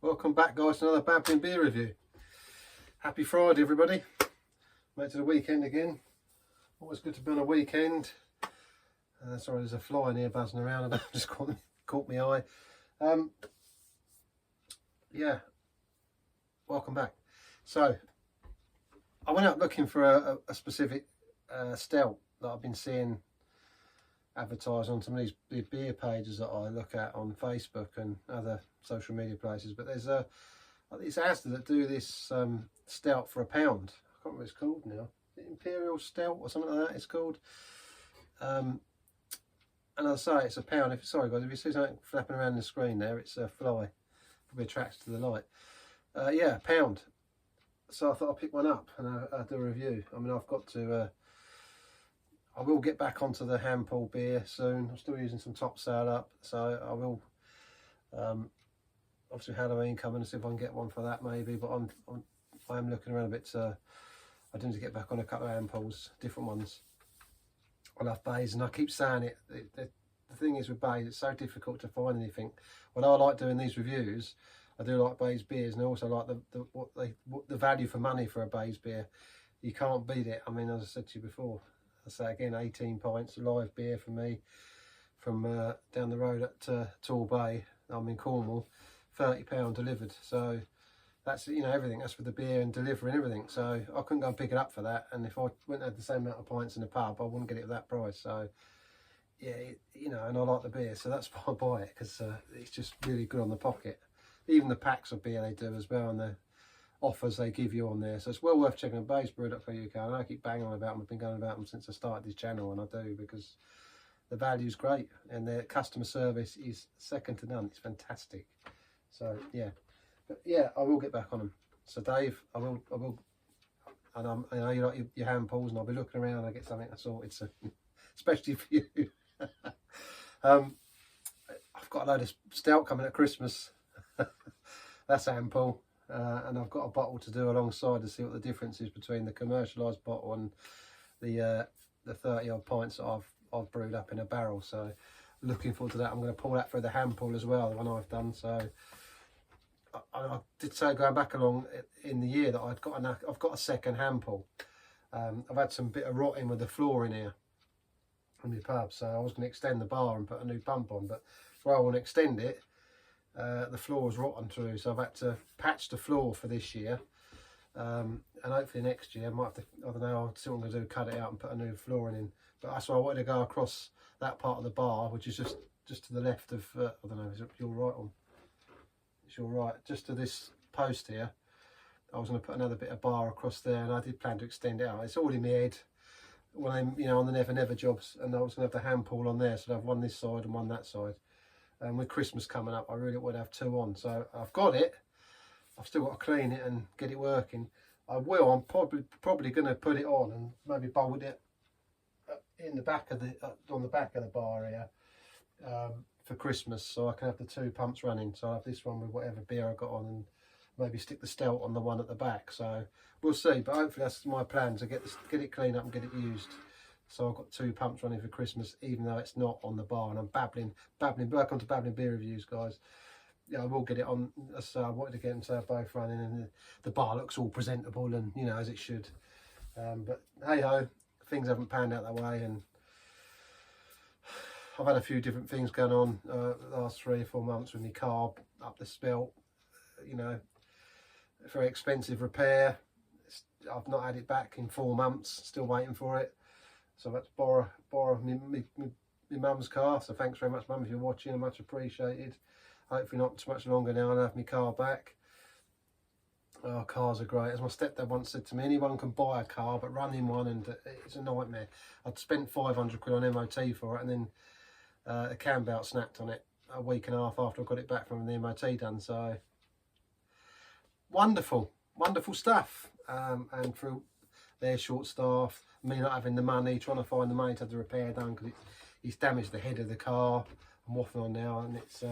Welcome back, guys, to another Babbling beer review. Happy Friday, everybody. Made it to the weekend again. Always good to be on a weekend. Sorry, there's a fly in here buzzing around. I just caught my eye. Yeah, welcome back. So, I went out looking for a specific stout that I've been seeing advertised on some of these beer pages that I look at on Facebook and other social media places. But there's it's Asda that do this stout for £1. I can't remember what it's called now. Imperial Stout or something like that it's called. And I say it's £1. Sorry guys, if you see something flapping around the screen there, it's a fly. Probably attracted to the light. Yeah, £1. So I thought I'd pick one up and I'll do a review. I mean, I've got to. I will get back onto the hand pull beer soon. I'm still using some top sale up, so I will. Obviously Halloween coming, and see if I can get one for that maybe. But I am looking around a bit. I do need to get back on a couple of hand pulls, different ones. I love bays, and I keep saying it. The thing is with bays, it's so difficult to find anything. Although I like doing these reviews, I do like Bays beers, and I also like the value for money for a Bays beer. You can't beat it. I mean, as I said to you before, I say again, 18 pints, live beer for me from down the road at Tall Bay. I'm in Cornwall, £30 delivered. So that's, you know, everything. That's for the beer and delivery and everything. So I couldn't go and pick it up for that. And if I went and had the same amount of pints in the pub, I wouldn't get it at that price. So yeah, you know, and I like the beer, so that's why I buy it, because it's just really good on the pocket. Even the packs of beer they do as well, and the offers they give you on there, so it's well worth checking out baysbrew.co.uk. and I keep banging on about them. I've been going about them since I started this channel, and I do, because the value's great and their customer service is second to none. It's fantastic. So yeah, but yeah, I will get back on them. So Dave, I will, and I know you like your hand pulls, and I'll be looking around and I get something sorted, so especially for you. I've got a load of stout coming at Christmas. That's ample, and I've got a bottle to do alongside to see what the difference is between the commercialised bottle and the 30 odd pints that I've brewed up in a barrel. So looking forward to that. I'm going to pull that through the hand pull as well, the one I've done. So I did say going back along in the year that I've got a second hand pull. I've had some bit of rotting with the floor in here in my pub, so I was going to extend the bar and put a new pump on, but where I want to extend it, the floor was rotten through, so I've had to patch the floor for this year, and hopefully next year I might have to, I don't know, I'll see what I'm going to do, cut it out and put a new flooring in. But that's why I wanted to go across that part of the bar, which is just to the left of I don't know, is it your right on? It's your right, just to this post here. I was going to put another bit of bar across there, and I did plan to extend it out. It's all in my head when I'm, you know, on the Never Never jobs, and I was going to have the hand pull on there, so I'd have one this side and one that side. And with Christmas coming up, I really would have two on. So I've got it. I've still got to clean it and get it working. I will. I'm probably going to put it on and maybe bolt it in the back of the on the back of the bar here for Christmas, so I can have the two pumps running. So I'll have this one with whatever beer I got on, and maybe stick the stout on the one at the back. So we'll see. But hopefully that's my plan, to get it cleaned up and get it used. So I've got two pumps running for Christmas, even though it's not on the bar. And I'm babbling. Welcome to Babbling Beer Reviews, guys. Yeah, I will get it on. So I wanted to get them so they're both running, and the bar looks all presentable, and you know, as it should. But hey ho, things haven't panned out that way, and I've had a few different things going on the last 3 or 4 months with my car up the spelt. You know, very expensive repair. I've not had it back in 4 months. Still waiting for it. So I've had to borrow my mum's car. So thanks very much, Mum, if you're watching. Much appreciated. Hopefully not too much longer now, and I'll have my car back. Oh, cars are great. As my stepdad once said to me, anyone can buy a car, but running one, and it's a nightmare. I'd spent 500 quid on MOT for it, and then a cam belt snapped on it a week and a half after I got it back from the MOT done. So wonderful stuff. And through their short staff, me not having the money, trying to find the money to have the repair done, because it's damaged the head of the car. I'm waffling on now, and it's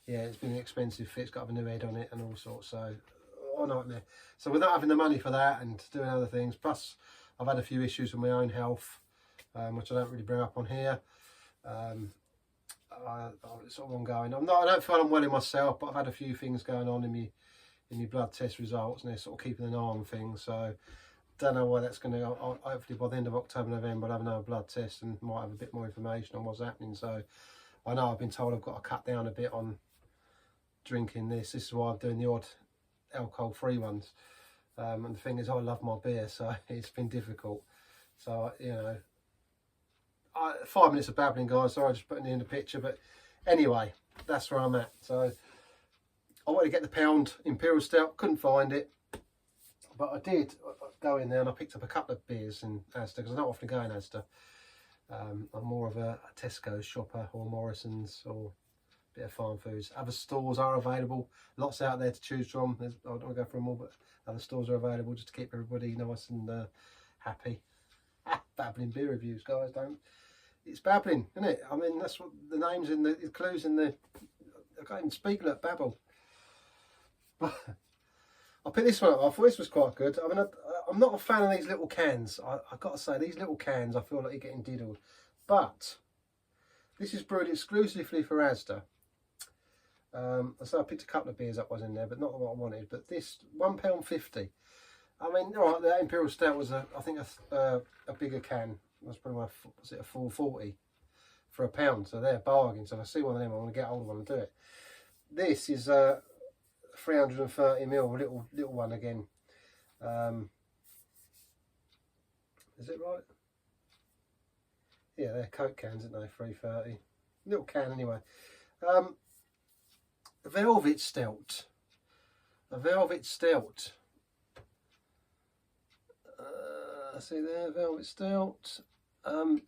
yeah, it's been an expensive fit. It's got to have a new head on it and all sorts. So oh, nightmare. So without having the money for that and doing other things, plus I've had a few issues with my own health, which I don't really bring up on here. it's sort of ongoing. I don't feel I'm well in myself, but I've had a few things going on in my blood test results, and they're sort of keeping an eye on things. So don't know why that's going to. Hopefully by the end of October, November, I'll have another blood test and might have a bit more information on what's happening. So I know I've been told I've got to cut down a bit on drinking this. This is why I'm doing the odd alcohol-free ones. And the thing is, I love my beer, so it's been difficult. So, you know, 5 minutes of babbling, guys. Sorry, just putting it in the picture. But anyway, that's where I'm at. So I wanted to get the pound Imperial Stout. Couldn't find it. But I did go in there and I picked up a couple of beers in Asda, because I don't often go in Asda. I'm more of a Tesco shopper, or Morrison's, or a bit of Farm Foods. Other stores are available. Lots out there to choose from. I don't want to go for them all, but other stores are available just to keep everybody nice and happy. Babbling beer reviews, guys. Don't. It's babbling, isn't it? I mean, that's what the name's in the clues in the. I can't even speak like babble. But I picked this one up. I thought this was quite good. I mean, I'm not a fan of these little cans. I've got to say, these little cans, I feel like you're getting diddled. But this is brewed exclusively for Asda. So I picked a couple of beers that was in there, but not what I wanted. But this £1.50. I mean, all right, the Imperial Stout was I think a bigger can. It was probably was it a 440 for £1. So they're bargains. So if I see one of them, I want to get hold of one and do it. This is 330ml, little one again. Is it right? Yeah, they're Coke cans, aren't they? 330. Little can anyway. Velvet Stout. A Velvet Stout. See there, Velvet Stout. 5.3%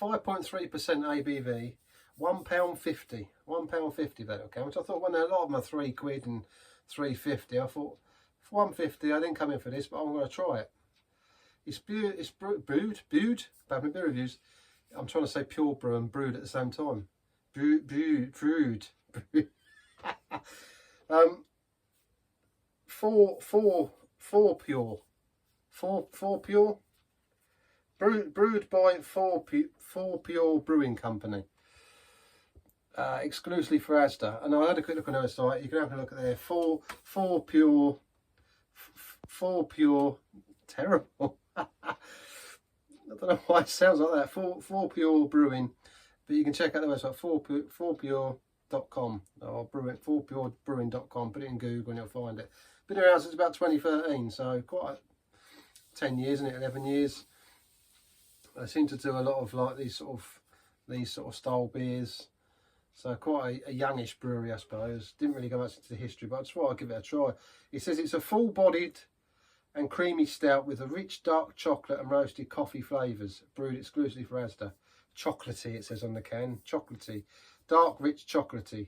ABV. £1.50. £1.50 that can, which I thought, well, no, a lot of them are £3 and £3.50. I thought, for £1.50, I didn't come in for this, but I'm going to try it. It's brewed. Babbling beer reviews. I'm trying to say pure brew and brewed at the same time. Brewed. Four pure. Brewed by Four Pure Brewing Company. Exclusively for Asda. And I had a quick look on their site. You can have a look at there. Four pure. Terrible. I don't know why it sounds like that. Four Pure Brewing. But you can check out the website, 4pure.com or 4purebrewing.com. Put it in Google and you'll find it. Been around since about 2013, so quite 10 years, isn't it? 11 years. I seem to do a lot of like these sort of style beers. So quite a youngish brewery, I suppose. Didn't really go much into the history, but I just thought I'd give it a try. It says it's a full-bodied and creamy stout with a rich dark chocolate and roasted coffee flavours, brewed exclusively for Asda. Chocolatey, it says on the can. Chocolatey. Dark, rich, chocolatey.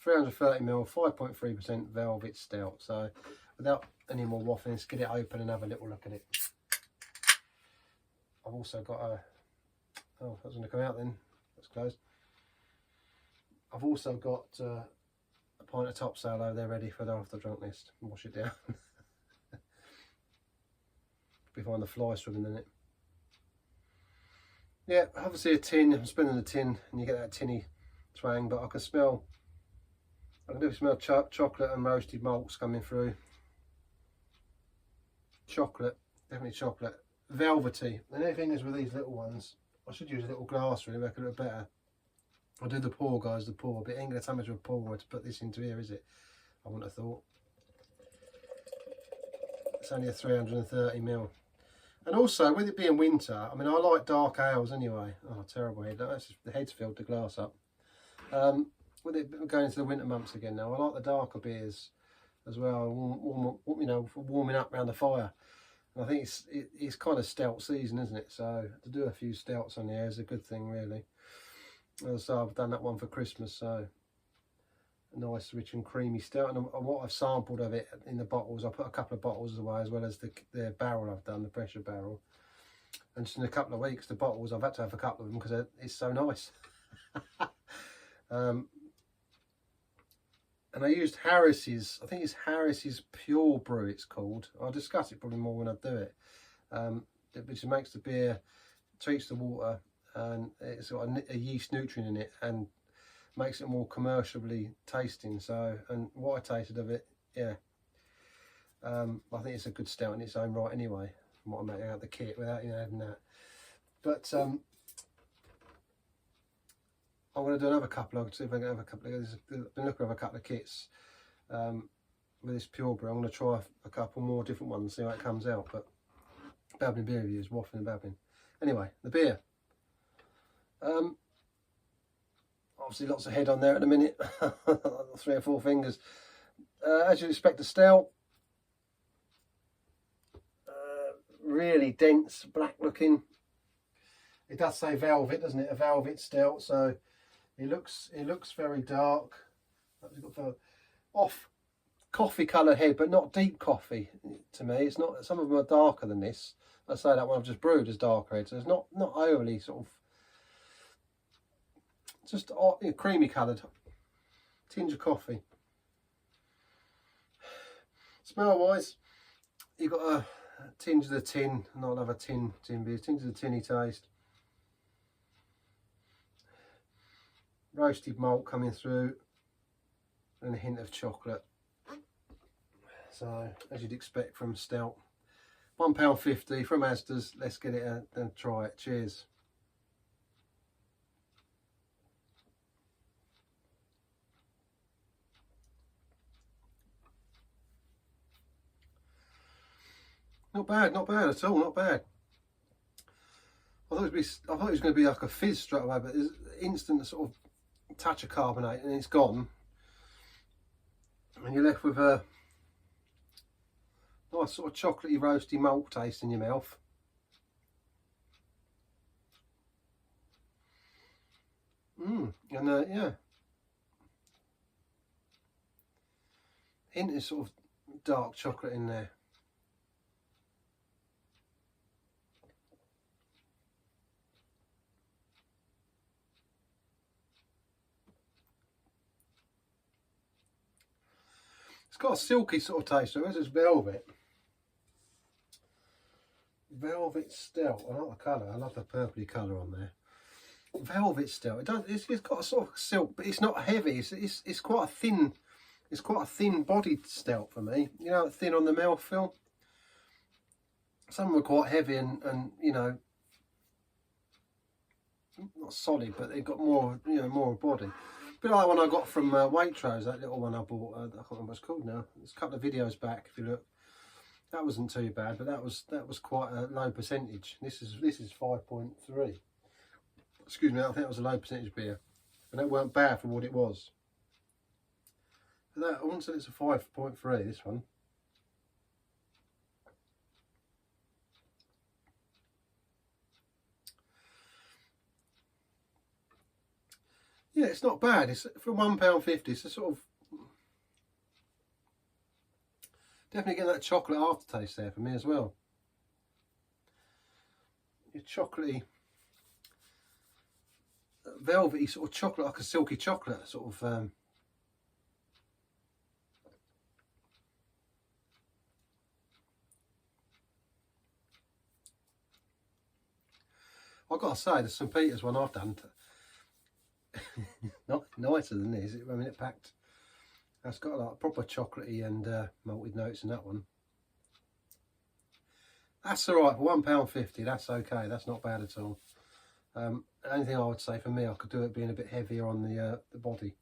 330ml, 5.3% Velvet Stout. So without any more waffling, let's get it open and have a little look at it. I've also got a... Oh, that's going to come out then. That's closed. I've also got a pint of topsail over there ready for the after drunk list. Wash it down. Behind the fly swimming in it. Yeah, obviously a tin. I'm spinning the tin and you get that tinny twang, but I can smell chocolate and roasted malts coming through. Chocolate, definitely chocolate. Velvety. And the only thing is with these little ones, I should use a little glass really, make it look better. I'll do the pour, guys, the pour. But it ain't going to take much of a pour to put this into here, is it? I wouldn't have thought. It's only a 330ml. And also, with it being winter, I mean, I like dark ales anyway. Oh, terrible head. That's just, the head's filled the glass up. With it going into the winter months again now, I like the darker beers as well. You know, for warming up around the fire. And I think it's kind of stout season, isn't it? So to do a few stouts on the air is a good thing, really. So I've done that one for Christmas, so a nice rich and creamy stout. And what I've sampled of it in the bottles, I put a couple of bottles away, as well as the barrel I've done, the pressure barrel. And just in a couple of weeks, the bottles, I've had to have a couple of them because it's so nice. And I used Harris's, I think it's Harris's Pure Brew it's called. I'll discuss it probably more when I do it. Which makes the beer, treats the water and it's got a yeast nutrient in it and makes it more commercially tasting. So, and what I tasted of it, yeah, I think it's a good stout in its own right anyway, from what I'm making out the kit without having that. But I'm going to do another couple. I'll see if I can have a couple of, I've been looking at a couple of kits with this pure brew. I'm going to try a couple more different ones and see how it comes out. But Babbling beer reviews, waffling and babbling. Anyway, the beer. Obviously lots of head on there at the minute. 3 or 4 fingers. As you'd expect, a stout. Really dense, black looking. It does say velvet, doesn't it? A velvet stout. So it looks very dark. It's got off coffee colour head, but not deep coffee to me. It's not. Some of them are darker than this. I say that one I've just brewed is darker head, so it's not overly sort of just creamy coloured. Tinge of coffee. Smell wise, you've got a tinge of the tin, and I'll have a tin beer. Tinge of the tinny taste. Roasted malt coming through, and a hint of chocolate. So, as you'd expect from stout. £1.50 from Asda's. Let's get it and try it. Cheers. Not bad at all. Not bad. I thought it was going to be like a fizz straight away, but there's instant sort of touch of carbonate, and it's gone, and you're left with a nice sort of chocolatey, roasty malt taste in your mouth. And yeah, hint of sort of dark chocolate in there. It's got a silky sort of taste to it, it's velvet. Velvet stout. I like the colour. I love the purpley colour on there. Velvet stout. It's got a sort of silk, but it's not heavy. It's quite a thin. It's quite a thin bodied stout for me. You know, thin on the mouthfeel. Some are quite heavy and you know, not solid, but they've got more, you know, more body. A bit like one I got from Waitrose, that little one I bought. I can't remember what it's called now. It's a couple of videos back. If you look, that wasn't too bad, but that was quite a low percentage. This is 5.3. Excuse me, I think that was a low percentage beer, and that weren't bad for what it was. But that, I wouldn't say it's a 5.3. This one. Yeah, it's not bad. It's for £1.50. It's a sort of definitely getting that chocolate aftertaste there for me as well. Your chocolatey, velvety sort of chocolate, like a silky chocolate sort of. I've got to say, the St Peter's one I've done, not nicer than this. I mean, it packed. That's got like proper chocolatey and malted notes in that one. That's all right for £1.50. That's okay. That's not bad at all. Only thing I would say for me, I could do it being a bit heavier on the body.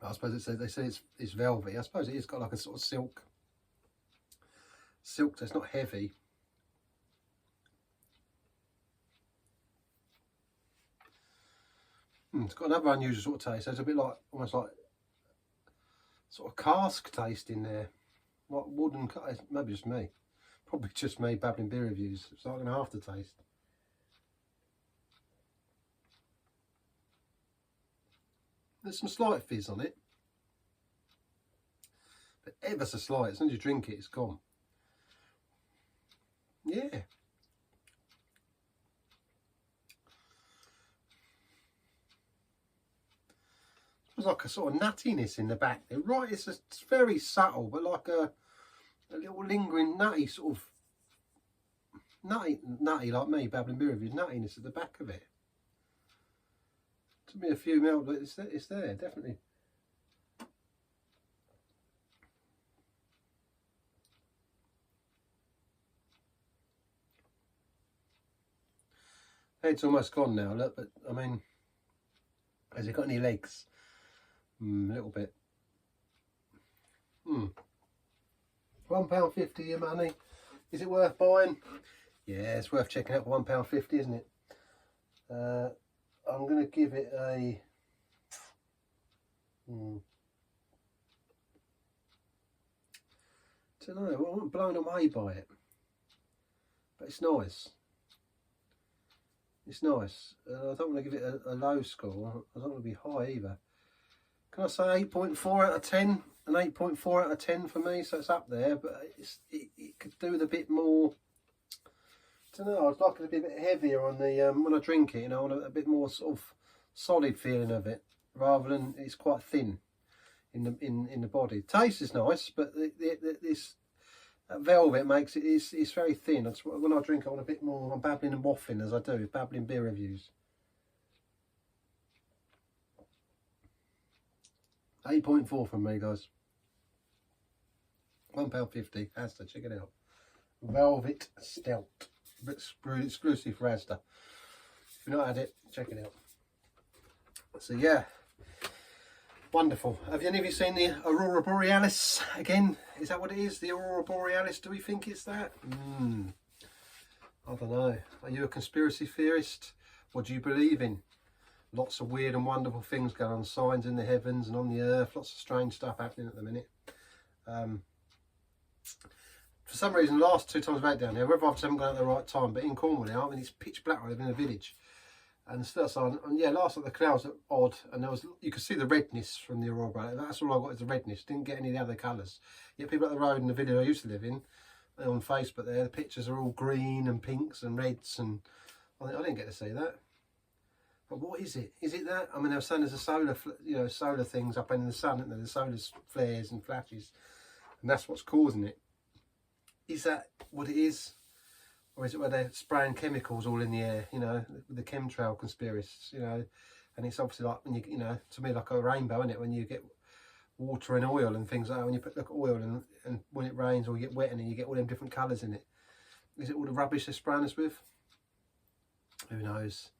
I suppose they say it's velvety. I suppose it is got like a sort of silk. It's not heavy. It's got another unusual sort of taste. It's a bit like, almost like sort of cask taste in there, like wooden. Maybe just me, probably just me babbling beer reviews. It's like an aftertaste. There's some slight fizz on it, but ever so slight. As soon as you drink it, it's gone. Yeah. There's like a sort of nuttiness in the back there. Right, it's very subtle, but like a little lingering nutty sort of nutty like me, Babbling beer reviews, nuttiness at the back of it. Took me a few mils, but it's there, definitely. It's almost gone now, look, but I mean, has it got any legs? A little bit. £1.50 your money. Is it worth buying? Yeah, it's worth checking out for £1.50, isn't it? I'm going to give it a... don't know, I wasn't blown away by it. But it's nice. It's nice. I don't want to give it a low score. I don't want to be high either. Can I say 8.4 out of 10? An 8.4 out of 10 for me, so it's up there, but it could do with a bit more. I don't know, I'd like it to be a bit heavier on the when I drink it, you know, I want a bit more sort of solid feeling of it, rather than it's quite thin in the body. Taste is nice, but this velvet makes it, it's very thin. When I drink, I want a bit more. I'm babbling and waffling as I do, Babbling beer reviews. 8.4 from me, guys. £1.50, Asda, check it out. Velvet Stout, brewed exclusive for Asda. If you've not had it, check it out. So yeah, wonderful. Have any of you seen the Aurora Borealis again? Is that what it is, the Aurora Borealis? Do we think it's that? I don't know. Are you a conspiracy theorist? What do you believe in? Lots of weird and wonderful things going on, signs in the heavens and on the earth, lots of strange stuff happening at the minute. For some reason, the last 2 times I've had down here, whether I just haven't gone at the right time, but in Cornwall now, I mean, it's pitch black. I live in a village. And still, so, and yeah, last night the clouds are odd, and there was, you could see the redness from the aurora. That's all I got is the redness. Didn't get any of the other colours. Yet people up the road in the village I used to live in, on Facebook there, the pictures are all green and pinks and reds, and I didn't get to see that. But what is it? Is it that? I mean, they were saying there's a solar, solar things up in the sun, isn't there? The solar flares and flashes, and that's what's causing it. Is that what it is? Or is it where they're spraying chemicals all in the air, you know, the chemtrail conspiracists, you know? And it's obviously like, when you know, to me, like a rainbow, isn't it? When you get water and oil and things like that, when you look at oil and when it rains or you get wet and you get all them different colours in it. Is it all the rubbish they're spraying us with? Who knows?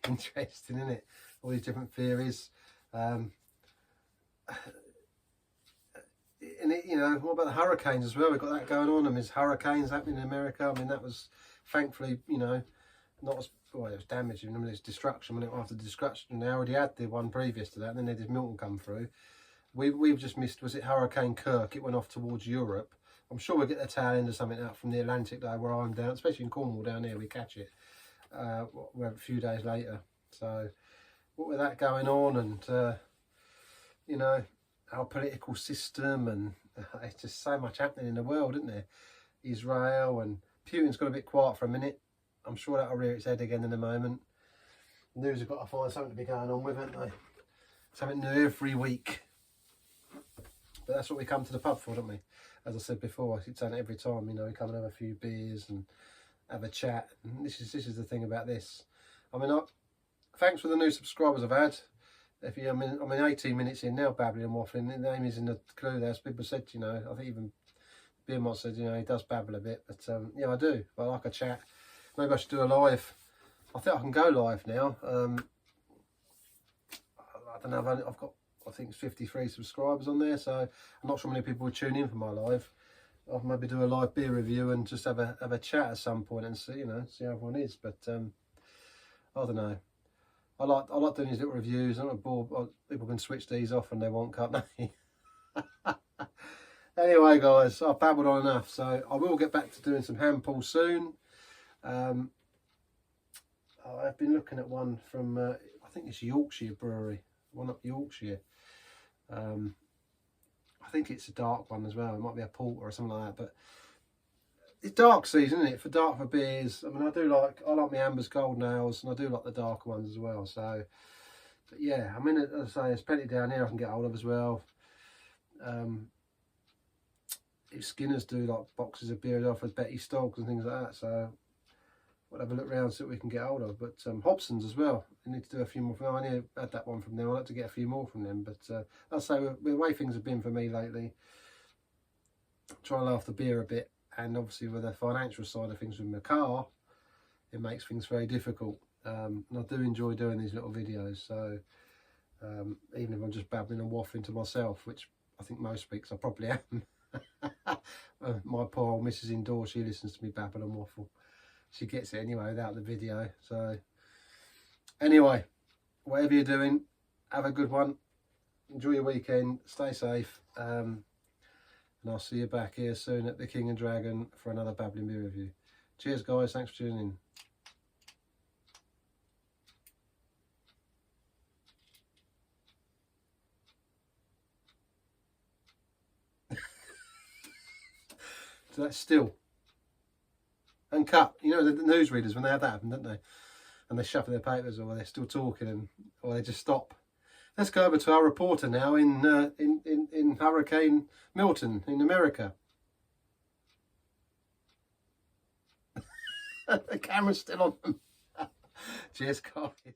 Interesting, isn't it? All these different theories. And it, you know, what about the hurricanes as well? We've got that going on. I mean, there's hurricanes happening in America. I mean, that was thankfully, you know, not as, well, it was damaging. I mean, it's destruction. When after the destruction, they already had the one previous to that, and then they did Milton come through. We've just missed, was it Hurricane Kirk? It went off towards Europe. I'm sure we'll get the tail end of something out from the Atlantic though, where I'm down, especially in Cornwall down here, we catch it. We're a few days later. So what with that going on, and you know, our political system, and it's just so much happening in the world, isn't there? Israel, and Putin's got a bit quiet for a minute. I'm sure that'll rear its head again in a moment. News have got to find something to be going on with, haven't they? Something new every week. But that's what we come to the pub for, don't we? As I said before, I keep saying it every time, you know, we come and have a few beers and have a chat. And this is the thing about this. I mean, thanks for the new subscribers I've had. If you, I'm 18 minutes in now, babbling and waffling. The name is in the clue there. As people said, you know, I think even Beermont said, you know, he does babble a bit. But yeah, I do. I like a chat. Maybe I should do a live. I think I can go live now. I don't know. I've got, I think it's 53 subscribers on there, so I'm not sure many people would tune in for my live. I'll maybe do a live beer review and just have a chat at some point and see, you know, see how everyone is. But I don't know. I like doing these little reviews. I'm not bored. People can switch these off when they want, can't they? Anyway, guys, I've babbled on enough, so I will get back to doing some hand pulls soon. I've been looking at one from I think it's Yorkshire Brewery, one up Yorkshire. I think it's a dark one as well. It might be a porter or something like that. But it's dark season, isn't it? For darker beers. I mean, I like my Amber's Golden Ales, and I do like the darker ones as well. So, but yeah, I mean, as I say, there's plenty down here I can get hold of as well. If Skinners do like boxes of beers off with Betty Stoggs and things like that, so we'll have a look around, see what we can get hold of. But Hobson's as well, I need to do a few more. I only had that one from them. I'd like to get a few more from them. But I'll say, with the way things have been for me lately, trying to laugh the beer a bit, and obviously with the financial side of things with my car, it makes things very difficult. And I do enjoy doing these little videos, so even if I'm just babbling and waffling to myself, which I think most weeks I probably am. My poor old missus indoors, she listens to me babble and waffle. She gets it anyway without the video. So anyway, whatever you're doing, have a good one. Enjoy your weekend. Stay safe. And I'll see you back here soon at the King and Dragon for another Babbling beer review. Cheers, guys. Thanks for tuning in. So that's still and cut. You know, the newsreaders, when they have that happen, don't they? And they shuffle their papers, or they're still talking, or they just stop. Let's go over to our reporter now in Hurricane Milton in America. The camera's still on them. Cheers, guys.